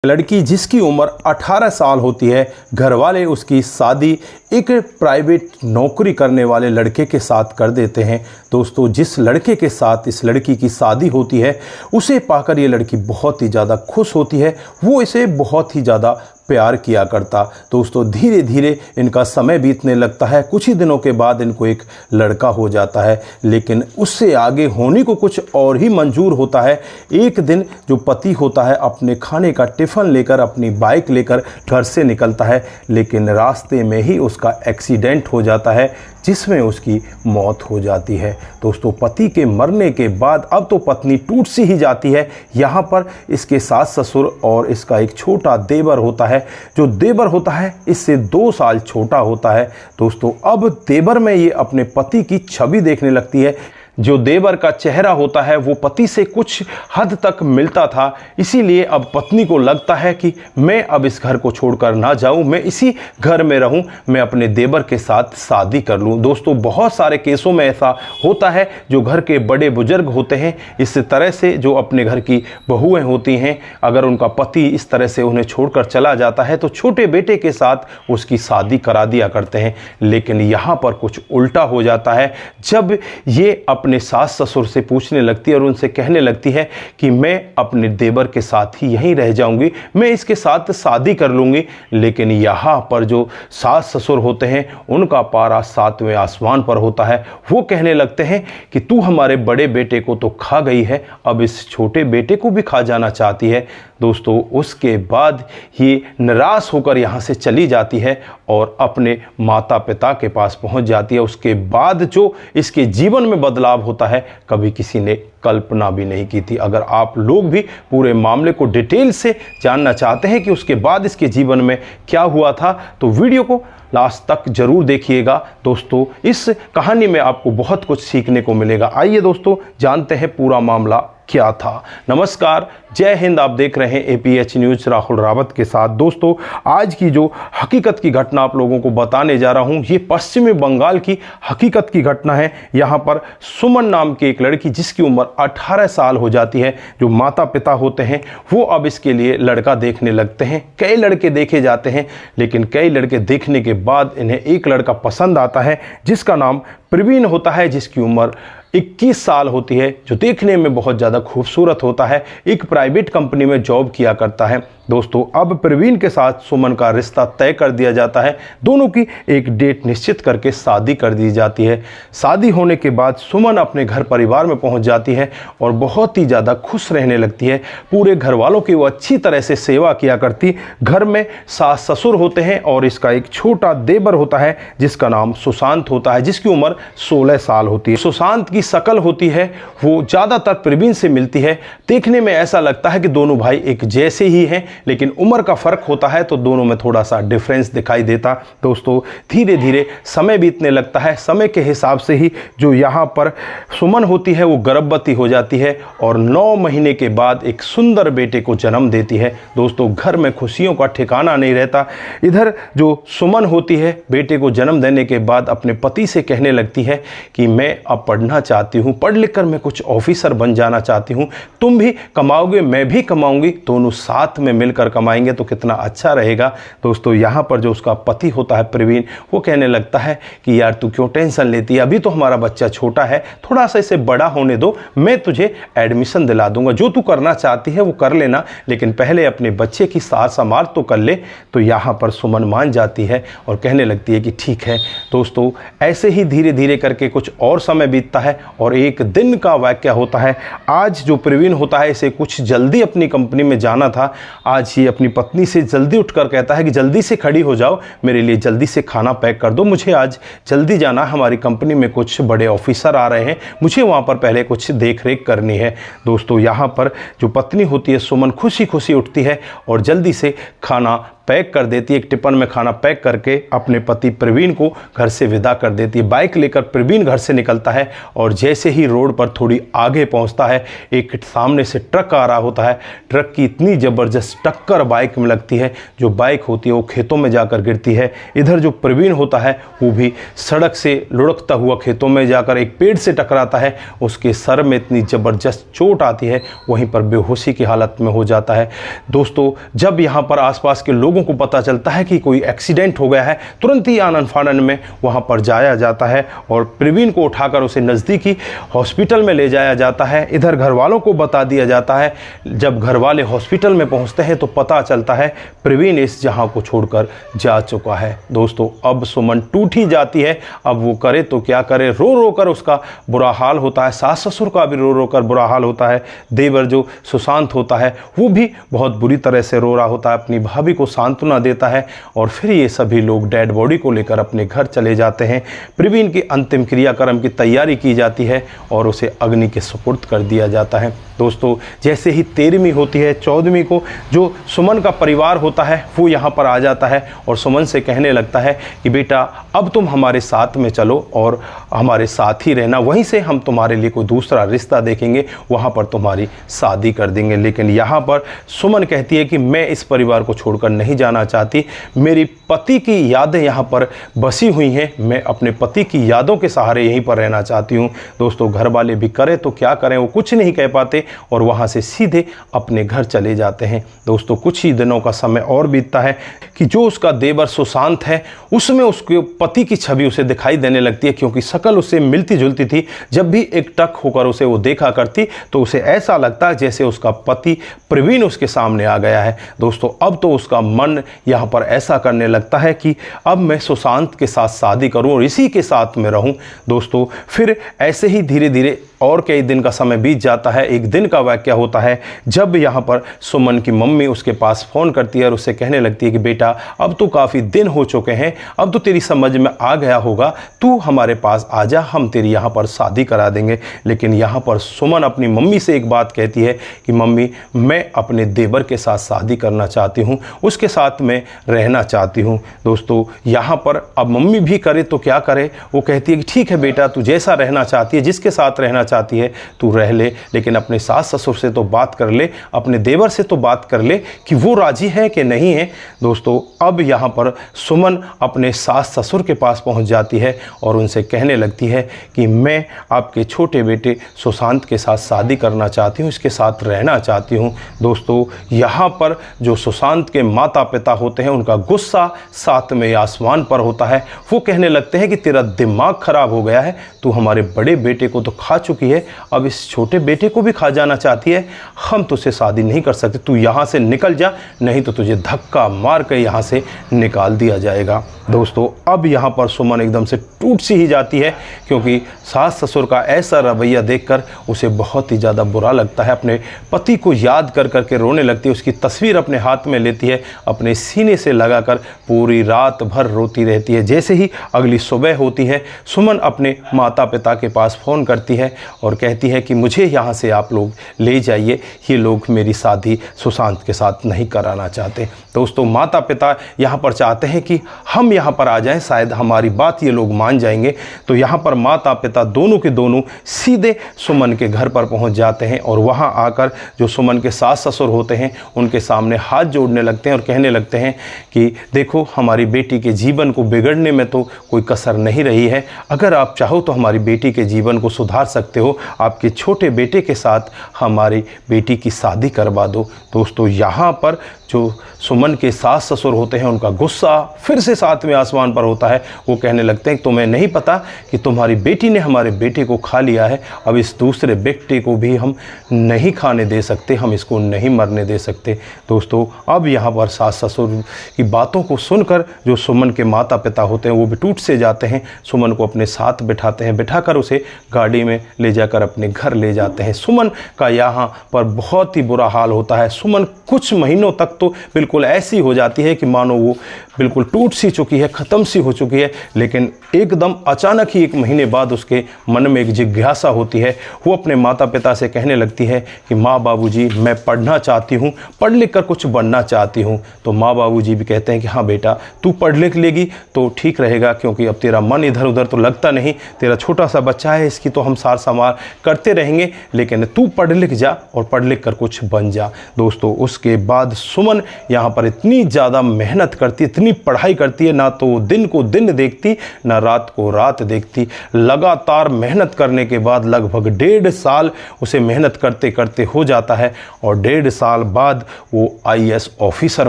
लड़की जिसकी उम्र 18 साल होती है, घर वाले उसकी शादी एक प्राइवेट नौकरी करने वाले लड़के के साथ कर देते हैं। दोस्तों, जिस लड़के के साथ इस लड़की की शादी होती है उसे पाकर ये लड़की बहुत ही ज़्यादा खुश होती है। वो इसे बहुत ही ज़्यादा प्यार किया करता। दोस्तों, धीरे धीरे इनका समय बीतने लगता है। कुछ ही दिनों के बाद इनको एक लड़का हो जाता है, लेकिन उससे आगे होने को कुछ और ही मंजूर होता है। एक दिन जो पति होता है अपने खाने का टिफ़िन लेकर अपनी बाइक लेकर घर से निकलता है, लेकिन रास्ते में ही उसका एक्सीडेंट हो जाता है जिसमें उसकी मौत हो जाती है। दोस्तों, पति के मरने के बाद अब तो पत्नी टूट सी ही जाती है। यहाँ पर इसके सास ससुर और इसका एक छोटा देवर होता है। जो देवर होता है इससे 2 साल छोटा होता है। दोस्तों, अब देवर में ये अपने पति की छवि देखने लगती है। जो देवर का चेहरा होता है वो पति से कुछ हद तक मिलता था, इसीलिए अब पत्नी को लगता है कि मैं अब इस घर को छोड़कर ना जाऊं, मैं इसी घर में रहूं, मैं अपने देवर के साथ शादी कर लूं। दोस्तों, बहुत सारे केसों में ऐसा होता है। जो घर के बड़े बुजुर्ग होते हैं, इस तरह से जो अपने घर की बहुएं होती हैं, अगर उनका पति इस तरह से उन्हें छोड़कर चला जाता है तो छोटे बेटे के साथ उसकी शादी करा दिया करते हैं। लेकिन यहाँ पर कुछ उल्टा हो जाता है। जब ये अपने सास ससुर से पूछने लगती है और उनसे कहने लगती है कि मैं अपने देवर के साथ ही यहीं रह जाऊंगी, मैं इसके साथ शादी कर लूंगी। लेकिन यहाँ पर जो सास ससुर होते हैं उनका पारा 7वें आसमान पर होता है। वो कहने लगते हैं कि तू हमारे बड़े बेटे को तो खा गई है, अब इस छोटे बेटे को भी खा जाना चाहती है। दोस्तों, उसके बाद ये निराश होकर यहाँ से चली जाती है और अपने माता पिता के पास पहुँच जाती है। उसके बाद जो इसके जीवन में बदलाव होता है कभी किसी ने कल्पना भी नहीं की थी। अगर आप लोग भी पूरे मामले को डिटेल से जानना चाहते हैं कि उसके बाद इसके जीवन में क्या हुआ था, तो वीडियो को लास्ट तक जरूर देखिएगा। दोस्तों, इस कहानी में आपको बहुत कुछ सीखने को मिलेगा। आइए दोस्तों, जानते हैं पूरा मामला क्या था। नमस्कार, जय हिंद। आप देख रहे हैं APH न्यूज़ राहुल रावत के साथ। दोस्तों, आज की जो हकीकत की घटना आप लोगों को बताने जा रहा हूं, ये पश्चिमी बंगाल की हकीकत की घटना है। यहाँ पर सुमन नाम की एक लड़की जिसकी उम्र 18 साल हो जाती है, जो माता पिता होते हैं वो अब इसके लिए लड़का देखने लगते हैं। कई लड़के देखे जाते हैं, लेकिन कई लड़के देखने के बाद इन्हें एक लड़का पसंद आता है जिसका नाम प्रवीण होता है, जिसकी उम्र 21 साल होती है, जो देखने में बहुत ज़्यादा खूबसूरत होता है। एक प्राइवेट कंपनी में जॉब किया करता है। दोस्तों, अब प्रवीण के साथ सुमन का रिश्ता तय कर दिया जाता है। दोनों की एक डेट निश्चित करके शादी कर दी जाती है। शादी होने के बाद सुमन अपने घर परिवार में पहुंच जाती है और बहुत ही ज़्यादा खुश रहने लगती है। पूरे घर वालों की वो अच्छी तरह से सेवा किया करती। घर में सास ससुर होते हैं और इसका एक छोटा देवर होता है जिसका नाम सुशांत होता है, जिसकी उम्र 16 साल होती है। सुशांत की शक्ल होती है वो ज़्यादातर प्रवीण से मिलती है। देखने में ऐसा लगता है कि दोनों भाई एक जैसे ही हैं, लेकिन उम्र का फ़र्क होता है तो दोनों में थोड़ा सा डिफरेंस दिखाई देता। दोस्तों, धीरे धीरे समय बीतने लगता है। समय के हिसाब से ही जो यहाँ पर सुमन होती है वो गर्भवती हो जाती है और 9 महीने के बाद एक सुंदर बेटे को जन्म देती है। दोस्तों, घर में खुशियों का ठिकाना नहीं रहता। इधर जो सुमन होती है बेटे को जन्म देने के बाद अपने पति से कहने लगती है कि मैं अब पढ़ना चाहती हूँ, पढ़ लिख कर मैं कुछ ऑफिसर बन जाना चाहती हूँ, तुम भी कमाओगे मैं भी कमाऊंगी, दोनों साथ में मिलकर कमाएंगे तो कितना अच्छा रहेगा। दोस्तों, यहाँ पर जो उसका पति होता है प्रवीण, वो कहने लगता है कि यार तू क्यों टेंशन लेती है, अभी तो हमारा बच्चा छोटा है, थोड़ा सा इसे बड़ा होने दो, मैं तुझे एडमिशन दिला दूंगा, जो तू करना चाहती है वो कर लेना, लेकिन पहले अपने बच्चे की सार संभाल तो कर ले। तो यहाँ पर सुमन मान जाती है और कहने लगती है कि ठीक है। दोस्तों, ऐसे ही धीरे धीरे करके कुछ और समय बीतता है और एक दिन का वाक्य होता है। आज जो प्रवीण होता है इसे कुछ जल्दी अपनी कंपनी में जाना था। आज ये अपनी पत्नी से जल्दी उठकर कहता है कि जल्दी से खड़ी हो जाओ, मेरे लिए जल्दी से खाना पैक कर दो, मुझे आज जल्दी जाना, हमारी कंपनी में कुछ बड़े ऑफिसर आ रहे हैं, मुझे वहाँ पर पहले कुछ देख रेख करनी है। दोस्तों, यहाँ पर जो पत्नी होती है सुमन खुशी खुशी उठती है और जल्दी से खाना पैक कर देती है, एक टिफिन में खाना पैक करके अपने पति प्रवीण को घर से विदा कर देती है। बाइक लेकर प्रवीण घर से निकलता है और जैसे ही रोड पर थोड़ी आगे पहुंचता है, एक सामने से ट्रक आ रहा होता है। ट्रक की इतनी ज़बरदस्त टक्कर बाइक में लगती है, जो बाइक होती है वो खेतों में जाकर गिरती है। इधर जो प्रवीण होता है वो भी सड़क से लुढ़कता हुआ खेतों में जाकर एक पेड़ से टकराता है। उसके सर में इतनी ज़बरदस्त चोट आती है, वहीं पर बेहोशी की हालत में हो जाता है। दोस्तों, जब यहाँ पर आसपास के लोगों को पता चलता है कि कोई एक्सीडेंट हो गया है, तुरंत ही आनन फानन में वहाँ पर जाया जाता है और प्रवीण को उठाकर उसे नज़दीकी हॉस्पिटल में ले जाया जाता है। इधर घर वालों को बता दिया जाता है। जब घर वाले हॉस्पिटल में पहुँचते हैं तो पता चलता है प्रवीण इस जहाँ को छोड़कर जा चुका है। दोस्तों, अब सुमन टूट ही जाती है। अब वो करे तो क्या करे, रो रो कर उसका बुरा हाल होता है। सास ससुर का भी रो रो कर बुरा हाल होता है। देवर जो सुशांत होता है वो भी बहुत बुरी तरह से रो रहा होता है, अपनी भाभी को सांत्वना देता है और फिर ये सभी लोग डेड बॉडी को लेकर अपने घर चले जाते हैं। प्रवीण की अंतिम क्रियाक्रम की तैयारी की जाती है और उसे अग्नि के सुपुर्द कर दिया जाता है। दोस्तों, जैसे ही 13वीं होती है, 14वीं को जो सुमन का परिवार होता है वो यहाँ पर आ जाता है और सुमन से कहने लगता है कि बेटा अब तुम हमारे साथ में चलो और हमारे साथ ही रहना, वहीं से हम तुम्हारे लिए कोई दूसरा रिश्ता देखेंगे, वहाँ पर तुम्हारी शादी कर देंगे। लेकिन यहाँ पर सुमन कहती है कि मैं इस परिवार को छोड़कर नहीं जाना चाहती, मेरी पति की यादें यहाँ पर बसी हुई हैं, मैं अपने पति की यादों के सहारे यहीं पर रहना चाहती हूँ। दोस्तों, घर वाले भी करें तो क्या करें, वो कुछ नहीं कह पाते और वहाँ से सीधे अपने घर चले जाते हैं। दोस्तों, कुछ ही दिनों का समय और बीतता है कि जो उसका देवर सुशांत है उसमें उसके पति की छवि उसे दिखाई देने लगती है, क्योंकि शक्ल उससे मिलती जुलती थी। जब भी एक टक होकर उसे वो देखा करती तो उसे ऐसा लगता जैसे उसका पति प्रवीण उसके सामने आ गया है। दोस्तों, अब तो उसका मन यहाँ पर ऐसा करने लगता है कि अब मैं सुशांत के साथ शादी करूँ और इसी के साथ में रहूँ। दोस्तों, फिर ऐसे ही धीरे धीरे और कई दिन का समय बीत जाता है। एक दिन का वाक़या होता है जब यहाँ पर सुमन की मम्मी उसके पास फ़ोन करती है और उससे कहने लगती है कि बेटा अब तो काफ़ी दिन हो चुके हैं, अब तो तेरी समझ में आ गया होगा, तू हमारे पास आ जा, हम तेरी यहाँ पर शादी करा देंगे। लेकिन यहाँ पर सुमन अपनी मम्मी से एक बात कहती है कि मम्मी, मैं अपने देवर के साथ शादी करना चाहती हूँ, उसके साथ मैं रहना चाहती हूँ। दोस्तों, यहाँ पर अब मम्मी भी करे तो क्या करे, वो कहती है कि ठीक है बेटा, तू जैसा रहना चाहती है, जिसके साथ रहना चाहती है तू रह ले, लेकिन अपने सास ससुर से तो बात कर ले, अपने देवर से तो बात कर ले कि वो राजी है कि नहीं है। दोस्तों, अब यहाँ पर सुमन अपने सास ससुर के पास पहुँच जाती है और उनसे कहने लगती है कि मैं आपके छोटे बेटे सुशांत के साथ शादी करना चाहती हूँ, इसके साथ रहना चाहती हूँ। दोस्तों, यहाँ पर जो सुशांत के माता पिता होते हैं उनका गुस्सा सातवें आसमान पर होता है। वो कहने लगते हैं कि तेरा दिमाग खराब हो गया है, तू हमारे बड़े बेटे को तो खा चुकी है, अब इस छोटे बेटे को भी खा जाना चाहती है, हम तुझसे शादी नहीं कर सकते, तू यहाँ से निकल जा, नहीं तो तुझे धक्का मार कर यहाँ से निकाल दिया जाएगा। दोस्तों, अब यहाँ पर सुमन एकदम से टूट सी ही जाती है, क्योंकि सास ससुर का ऐसा रवैया देखकर उसे बहुत ही ज़्यादा बुरा लगता है। अपने पति को याद कर करके रोने लगती है, उसकी तस्वीर अपने हाथ में लेती है, अपने सीने से लगाकर पूरी रात भर रोती रहती है। जैसे ही अगली सुबह होती है, सुमन अपने माता पिता के पास फ़ोन करती है और कहती है कि मुझे यहाँ से आप लोग ले जाइए, ये लोग मेरी शादी सुशांत के साथ नहीं कराना चाहते। दोस्तों, माता पिता यहाँ पर चाहते हैं कि हम यहाँ पर आ जाएं, शायद हमारी बात ये लोग मान जाएंगे। तो यहाँ पर माता पिता दोनों के दोनों सीधे सुमन के घर पर पहुँच जाते हैं और वहाँ आकर जो सुमन के सास ससुर होते हैं उनके सामने हाथ जोड़ने लगते हैं और कहने लगते हैं कि देखो, हमारी बेटी के जीवन को बिगड़ने में तो कोई कसर नहीं रही है, अगर आप चाहो तो हमारी बेटी के जीवन को सुधार सकते हो, आपके छोटे बेटे के साथ हमारी बेटी की शादी करवा दो। दोस्तों, यहाँ पर जो सुमन के सास ससुर होते हैं उनका गुस्सा फिर से सातवें आसमान पर होता है। वो कहने लगते हैं कि तुम्हें नहीं पता कि तुम्हारी बेटी ने हमारे बेटे को खा लिया है, अब इस दूसरे बेटे को भी हम नहीं खाने दे सकते, हम इसको नहीं मरने दे सकते। दोस्तों, अब यहाँ पर सास ससुर की बातों को सुनकर जो सुमन के माता पिता होते हैं वो भी टूट से जाते हैं। सुमन को अपने साथ बिठाते हैं, बिठाकर उसे गाड़ी में ले जाकर अपने घर ले जाते हैं। सुमन का यहाँ पर बहुत ही बुरा हाल होता है। सुमन कुछ महीनों तक तो बिल्कुल ऐसी हो जाती है कि मानो वो बिल्कुल टूट सी चुकी है, ख़त्म सी हो चुकी है। लेकिन एकदम अचानक ही 1 महीने बाद उसके मन में एक जिज्ञासा होती है। वो अपने माता पिता से कहने लगती है कि माँ बाबूजी, मैं पढ़ना चाहती हूँ, पढ़ लिख कर कुछ बनना चाहती हूँ। तो माँ बाबूजी भी कहते हैं कि हाँ बेटा, तू पढ़ लिख लेगी तो ठीक रहेगा, क्योंकि अब तेरा मन इधर उधर तो लगता नहीं, तेरा छोटा सा बच्चा है, इसकी तो हम सार संभाल करते रहेंगे, लेकिन तू पढ़ लिख जा और पढ़ लिख कर कुछ बन जा। दोस्तों, उसके बाद सुमन यहाँ पर इतनी ज़्यादा मेहनत करती, इतनी पढ़ाई करती है, ना तो दिन को दिन देखती, ना रात को रात देखती। लगातार मेहनत करने के बाद लगभग 1.5 साल उसे मेहनत करते करते हो जाता है और 1.5 साल बाद वो IAS ऑफिसर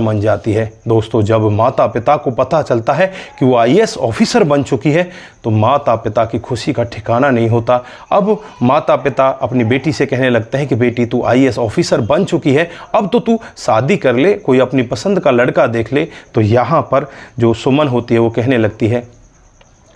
बन जाती है। दोस्तों, जब माता पिता को पता चलता है कि वो IAS ऑफिसर बन चुकी है तो माता पिता की खुशी का ठिकाना नहीं होता। अब माता पिता अपनी बेटी से कहने लगते हैं कि बेटी, तू IAS ऑफिसर बन चुकी है, अब तो तू शादी कर ले, कोई अपनी पसंद का लड़का देख ले। तो यहाँ पर जो सुमन होती है वो कहने लगती है,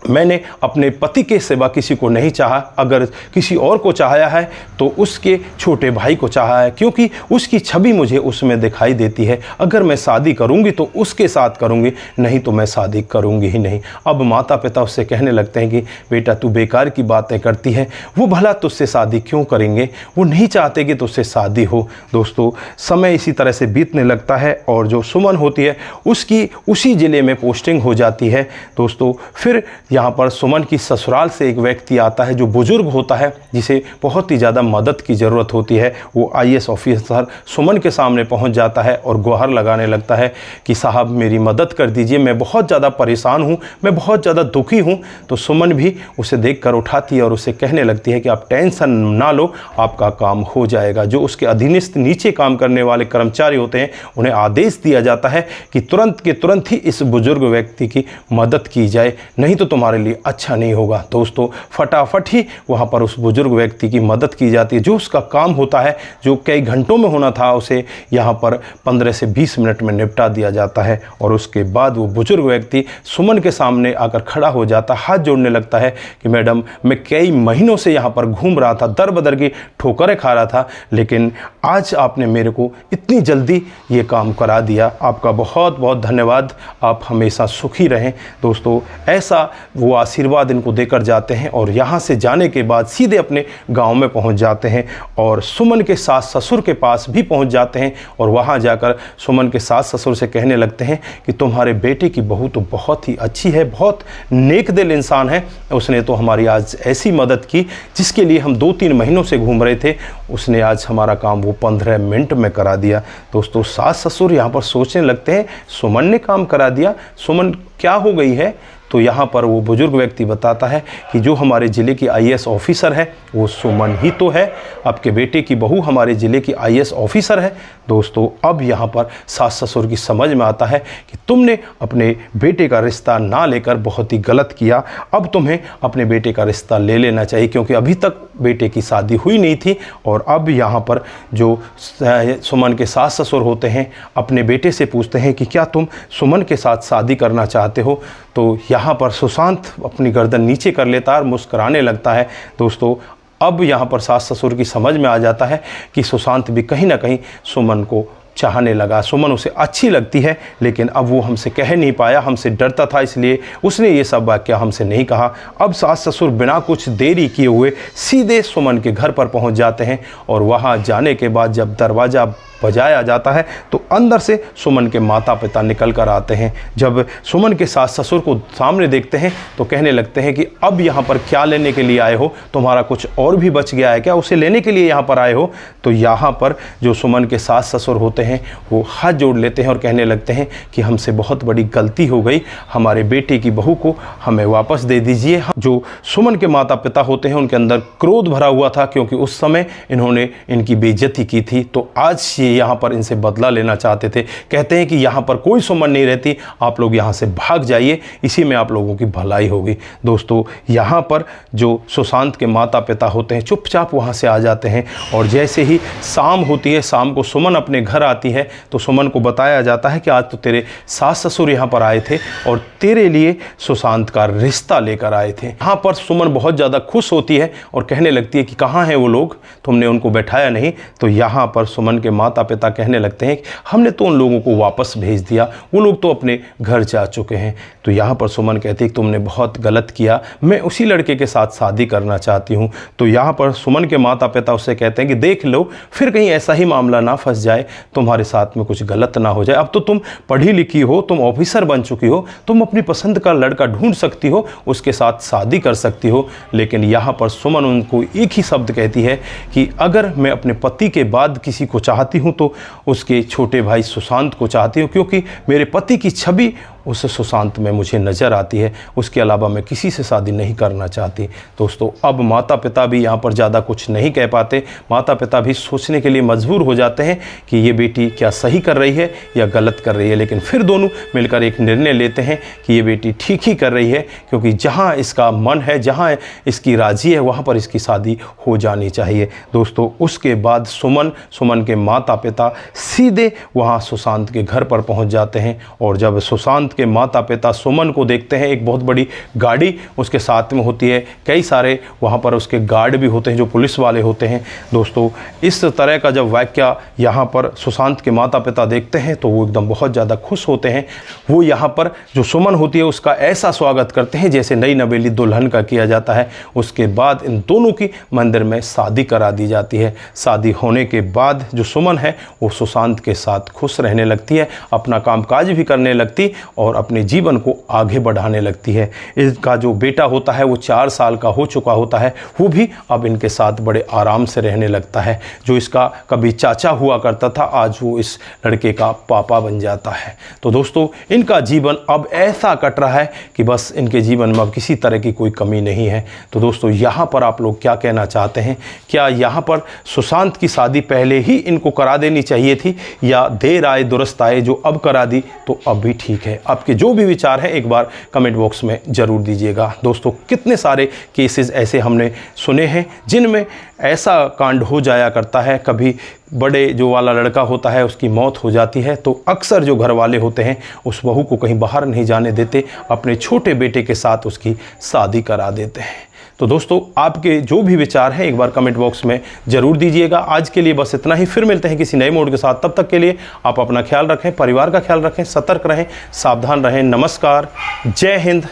मैंने अपने पति के सिवा किसी को नहीं चाहा, अगर किसी और को चाहा है तो उसके छोटे भाई को चाहा है, क्योंकि उसकी छवि मुझे उसमें दिखाई देती है। अगर मैं शादी करूंगी तो उसके साथ करूंगी, नहीं तो मैं शादी करूंगी ही नहीं। अब माता पिता उससे कहने लगते हैं कि बेटा, तू बेकार की बातें करती है, वो भला तुझसे शादी क्यों करेंगे, वो नहीं चाहते कि तुझसे शादी हो। दोस्तों, समय इसी तरह से बीतने लगता है और जो सुमन होती है उसकी उसी ज़िले में पोस्टिंग हो जाती है। दोस्तों, फिर यहाँ पर सुमन की ससुराल से एक व्यक्ति आता है जो बुजुर्ग होता है, जिसे बहुत ही ज़्यादा मदद की ज़रूरत होती है। वो IAS ऑफिसर सुमन के सामने पहुंच जाता है और गुहार लगाने लगता है कि साहब, मेरी मदद कर दीजिए, मैं बहुत ज़्यादा परेशान हूँ, मैं बहुत ज़्यादा दुखी हूँ। तो सुमन भी उसे देखकर उठाती है और उसे कहने लगती है कि आप टेंशन ना लो, आपका काम हो जाएगा। जो उसके अधीनस्थ नीचे काम करने वाले कर्मचारी होते हैं उन्हें आदेश दिया जाता है कि तुरंत के तुरंत ही इस बुजुर्ग व्यक्ति की मदद की जाए, नहीं तो तुम्हारे लिए अच्छा नहीं होगा। दोस्तों, फटाफट ही वहाँ पर उस बुजुर्ग व्यक्ति की मदद की जाती है। जो उसका काम होता है, जो कई घंटों में होना था, उसे यहाँ पर 15 से 20 मिनट में निपटा दिया जाता है। और उसके बाद वो बुजुर्ग व्यक्ति सुमन के सामने आकर खड़ा हो जाता, हाथ जोड़ने लगता है कि मैडम, मैं कई महीनों से यहाँ पर घूम रहा था, दर बदर की ठोकरें खा रहा था, लेकिन आज आपने मेरे को इतनी जल्दी ये काम करा दिया, आपका बहुत बहुत धन्यवाद, आप हमेशा सुखी रहें। दोस्तों, ऐसा वो आशीर्वाद इनको देकर जाते हैं और यहाँ से जाने के बाद सीधे अपने गांव में पहुँच जाते हैं और सुमन के सास ससुर के पास भी पहुँच जाते हैं। और वहाँ जाकर सुमन के सास ससुर से कहने लगते हैं कि तुम्हारे बेटे की बहू तो बहुत ही अच्छी है, बहुत नेक दिल इंसान है, उसने तो हमारी आज ऐसी मदद की जिसके लिए हम 2-3 महीनों से घूम रहे थे, उसने आज हमारा काम वो 15 मिनट में करा दिया। दोस्तों, सास ससुर यहाँ पर सोचने लगते हैं, सुमन ने काम करा दिया, सुमन क्या हो गई है? तो यहाँ पर वो बुजुर्ग व्यक्ति बताता है कि जो हमारे ज़िले की IAS ऑफिसर है वो सुमन ही तो है, आपके बेटे की बहू हमारे ज़िले की IAS ऑफिसर है। दोस्तों, अब यहाँ पर सास ससुर की समझ में आता है कि तुमने अपने बेटे का रिश्ता ना लेकर बहुत ही गलत किया, अब तुम्हें अपने बेटे का रिश्ता ले लेना चाहिए, क्योंकि अभी तक बेटे की शादी हुई नहीं थी। और अब यहाँ पर जो सुमन के सास ससुर होते हैं अपने बेटे से पूछते हैं कि क्या तुम सुमन के साथ शादी करना चाहते हो? तो यहाँ पर सुशांत अपनी गर्दन नीचे कर लेता है और मुस्कराने लगता है। दोस्तों, अब यहाँ पर सास ससुर की समझ में आ जाता है कि सुशांत भी कहीं ना कहीं सुमन को चाहने लगा, सुमन उसे अच्छी लगती है, लेकिन अब वो हमसे कह नहीं पाया, हमसे डरता था, इसलिए उसने ये सब वाक्य हमसे नहीं कहा। अब सास ससुर बिना कुछ देरी किए हुए सीधे सुमन के घर पर पहुंच जाते हैं और वहां जाने के बाद जब दरवाज़ा बजाया जाता है तो अंदर से सुमन के माता पिता निकल कर आते हैं। जब सुमन के सास ससुर को सामने देखते हैं तो कहने लगते हैं कि अब यहाँ पर क्या लेने के लिए आए हो, तुम्हारा कुछ और भी बच गया है क्या, उसे लेने के लिए यहाँ पर आए हो? तो यहाँ पर जो सुमन के सास ससुर होते हैं वो हाथ जोड़ लेते हैं और कहने लगते हैं कि हमसे बहुत बड़ी गलती हो गई, हमारे बेटे की बहू को हमें वापस दे दीजिए। जो सुमन के माता पिता होते हैं उनके अंदर क्रोध भरा हुआ था, क्योंकि उस समय इन्होंने इनकी बेइज्जती की थी, तो आज ये यहाँ पर इनसे बदला लेना चाहते थे। कहते हैं कि यहाँ पर कोई सुमन नहीं रहती, आप लोग यहाँ से भाग जाइए, इसी में आप लोगों की भलाई होगी। दोस्तों, यहाँ पर जो सुशांत के माता पिता होते हैं चुपचाप वहाँ से आ जाते हैं और जैसे ही शाम होती है, शाम को सुमन अपने घर आती है तो सुमन को बताया जाता है कि आज तो तेरे सास ससुर यहाँ पर आए थे और तेरे लिए सुशांत का रिश्ता लेकर आए थे। यहाँ पर सुमन बहुत ज़्यादा खुश होती है और कहने लगती है कि कहाँ हैं वो लोग, तुमने उनको बैठाया नहीं? तो यहाँ पर सुमन के माता माता पिता कहने लगते हैं कि हमने तो उन लोगों को वापस भेज दिया, वो लोग तो अपने घर जा चुके हैं। तो यहाँ पर सुमन कहती है कि तुमने बहुत गलत किया, मैं उसी लड़के के साथ शादी करना चाहती हूँ। तो यहाँ पर सुमन के माता पिता उससे कहते हैं कि देख लो, फिर कहीं ऐसा ही मामला ना फंस जाए, तुम्हारे साथ में कुछ गलत ना हो जाए। अब तो तुम पढ़ी लिखी हो, तुम ऑफिसर बन चुकी हो, तुम अपनी पसंद का लड़का ढूंढ सकती हो, उसके साथ शादी कर सकती हो। लेकिन यहाँ पर सुमन उनको एक ही शब्द कहती है कि अगर मैं अपने पति के बाद किसी को चाहती हूँ तो उसके छोटे भाई सुशांत को चाहती हूँ, क्योंकि मेरे पति की छवि उस सुशांत में मुझे नज़र आती है, उसके अलावा मैं किसी से शादी नहीं करना चाहती। दोस्तों, अब माता पिता भी यहाँ पर ज़्यादा कुछ नहीं कह पाते। माता पिता भी सोचने के लिए मजबूर हो जाते हैं कि ये बेटी क्या सही कर रही है या गलत कर रही है। लेकिन फिर दोनों मिलकर एक निर्णय लेते हैं कि ये बेटी ठीक ही कर रही है, क्योंकि जहाँ इसका मन है, जहाँ इसकी राज़ी है, वहाँ पर इसकी शादी हो जानी चाहिए। दोस्तों, उसके बाद सुमन के माता पिता सीधे वहाँ सुशांत के घर पर पहुँच जाते हैं। और जब सुशांत के माता पिता सुमन को देखते हैं, एक बहुत बड़ी गाड़ी उसके साथ में होती है, कई सारे वहाँ पर उसके गार्ड भी होते हैं जो पुलिस वाले होते हैं। दोस्तों, इस तरह का जब वाक़या यहाँ पर सुशांत के माता पिता देखते हैं तो वो एकदम बहुत ज़्यादा खुश होते हैं। वो यहाँ पर जो सुमन होती है उसका ऐसा स्वागत करते हैं जैसे नई नवेली दुल्हन का किया जाता है। उसके बाद इन दोनों की मंदिर में शादी करा दी जाती है। शादी होने के बाद जो सुमन है वो सुशांत के साथ खुश रहने लगती है, अपना कामकाज भी करने लगती और अपने जीवन को आगे बढ़ाने लगती है। इसका जो बेटा होता है वो 4 साल का हो चुका होता है, वो भी अब इनके साथ बड़े आराम से रहने लगता है। जो इसका कभी चाचा हुआ करता था, आज वो इस लड़के का पापा बन जाता है। तो दोस्तों, इनका जीवन अब ऐसा कट रहा है कि बस इनके जीवन में अब किसी तरह की कोई कमी नहीं है। तो दोस्तों, यहाँ पर आप लोग क्या कहना चाहते हैं? क्या यहाँ पर सुशांत की शादी पहले ही इनको करा देनी चाहिए थी, या देर आए दुरुस्त आए, जो अब करा दी तो अब भी ठीक है? आपके जो भी विचार हैं एक बार कमेंट बॉक्स में ज़रूर दीजिएगा। दोस्तों, कितने सारे केसेस ऐसे हमने सुने हैं जिनमें ऐसा कांड हो जाया करता है। कभी बड़े जो वाला लड़का होता है उसकी मौत हो जाती है तो अक्सर जो घर वाले होते हैं उस बहू को कहीं बाहर नहीं जाने देते, अपने छोटे बेटे के साथ उसकी शादी करा देते हैं। तो दोस्तों, आपके जो भी विचार हैं एक बार कमेंट बॉक्स में ज़रूर दीजिएगा। आज के लिए बस इतना ही, फिर मिलते हैं किसी नए मोड के साथ। तब तक के लिए आप अपना ख्याल रखें, परिवार का ख्याल रखें, सतर्क रहें, सावधान रहें। नमस्कार, जय हिंद,